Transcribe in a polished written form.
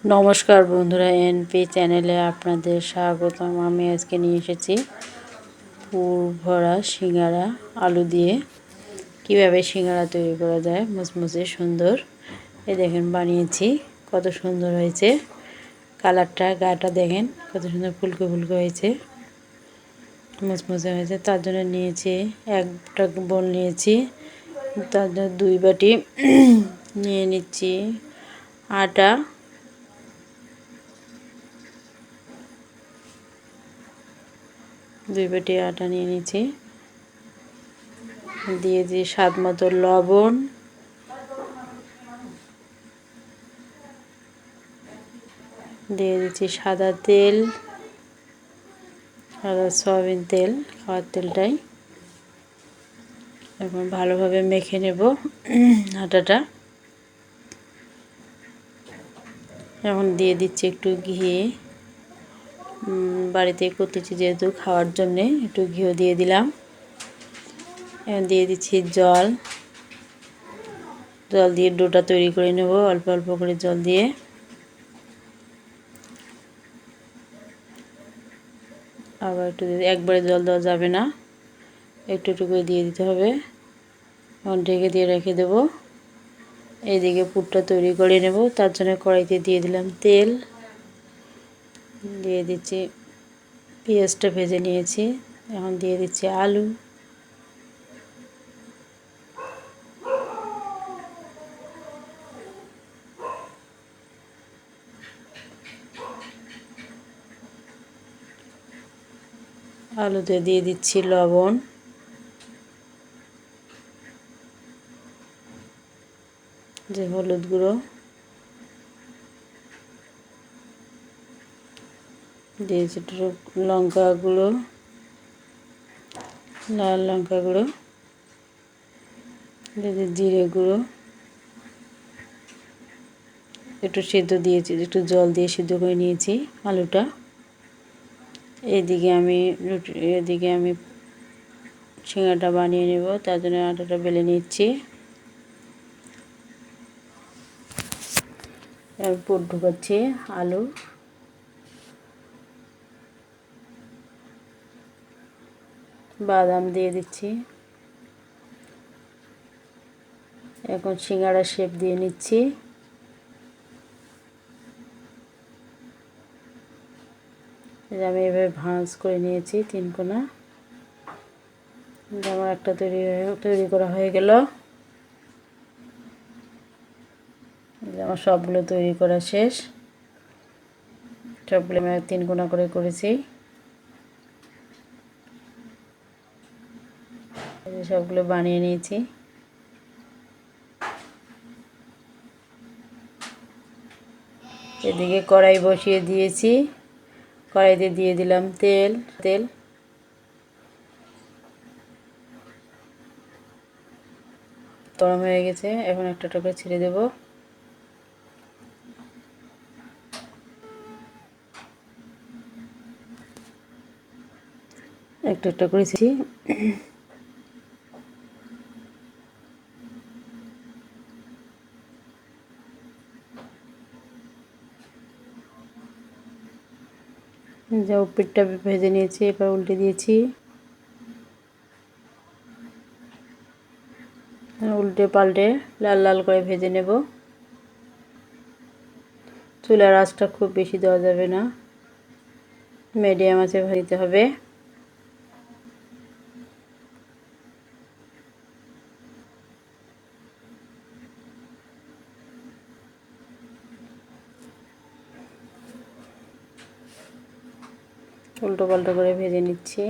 নমস্কার বন্ধুরা, এনপি চ্যানেলে আপনাদের স্বাগতম। আমি আজকে নিয়ে এসেছি পুর ভরা সিঙ্গারা আলু দিয়ে। কিভাবে সিঙ্গারা তৈরি করা যায় মুচমুচে সুন্দর। এই দেখেন বানিয়েছি, কত সুন্দর হয়েছে। কালারটা, গাটা দেখেন কত সুন্দর ফুলকো ফুলকো হয়েছে, মুচমুচে হয়েছে। তার জন্য নিয়েছি একটা বোল নিয়েছি, তার জন্য 2 বাটি নিয়ে নিচ্ছি আটা, 2 বাটি আটা নিয়ে নিচ্ছি। দিয়েছি স্বাদ মতো লবণ, দিয়ে দিচ্ছি সাদা তেল, সাদা সয়াবিন তেল, খাওয়ার তেলটাই। এখন ভালোভাবে মেখে নেব আটাটা। এখন দিয়ে দিচ্ছি একটু ঘি, বাড়িতে করতেছি যেহেতু খাওয়ার জন্যে একটু ঘিও দিয়ে দিলাম। এখন দিয়ে দিচ্ছি জল দিয়ে ডোটা তৈরি করে নেব, অল্প অল্প করে জল দিয়ে। আবার একটু একবারে জল দেওয়া যাবে না, একটু একটু করে দিয়ে দিতে হবে। এখন ঢেকে দিয়ে রেখে দেব। এইদিকে পুরটা তৈরি করে নেব। তার জন্য কড়াইতে দিয়ে দিলাম তেল, দিয়ে দিচ্ছি পেঁয়াজটা ভেজে নিয়েছি। এখন দিয়ে দিচ্ছি আলু, আলুতে দিয়ে দিচ্ছি লবণ, যে হলুদ গুঁড়ো, দিয়েছি একটু লঙ্কা গুঁড়ো, লাল লঙ্কা গুঁড়ো, দিয়েছি জিরে গুঁড়ো, একটু সিদ্ধ দিয়েছি, একটু জল দিয়ে সিদ্ধ করে নিয়েছি আলুটা। এদিকে আমি সিঙ্গাড়াটা বানিয়ে নেব। তার জন্য আটাটা বেলে নিচ্ছি। পুর ঢুকাচ্ছি আলু, বাদাম দিয়ে দিচ্ছি। এখন সিঙ্গাড়ার শেপ দিয়ে নিচ্ছি। আমি এভাবে ভাঁজ করে নিয়েছি 3 কোনা। আমার একটা তৈরি করা হয়ে গেল। আমার সবগুলো তৈরি করা শেষ। সবগুলো আমি 3 কোনা করে করেছি। সবগুলো বানিয়ে নিয়েছি। এদিকে কড়াই বসিয়ে দিয়েছি। কড়াইতে দিয়ে দিলাম তেল গরম হয়ে গেছে। এখন একটা করে ছেড়ে দেব। একটা করেছি। যা উপরটা ভেজে নিয়েছি, এবার উল্টে দিয়েছি। উল্টে পাল্টে লাল লাল করে ভেজে নেব। চুলার আঁচটা খুব বেশি দেওয়া যাবে না, মিডিয়াম আঁচে ভাজতে হবে। উল্টো পাল্টো করে ভেজে নিচ্ছি।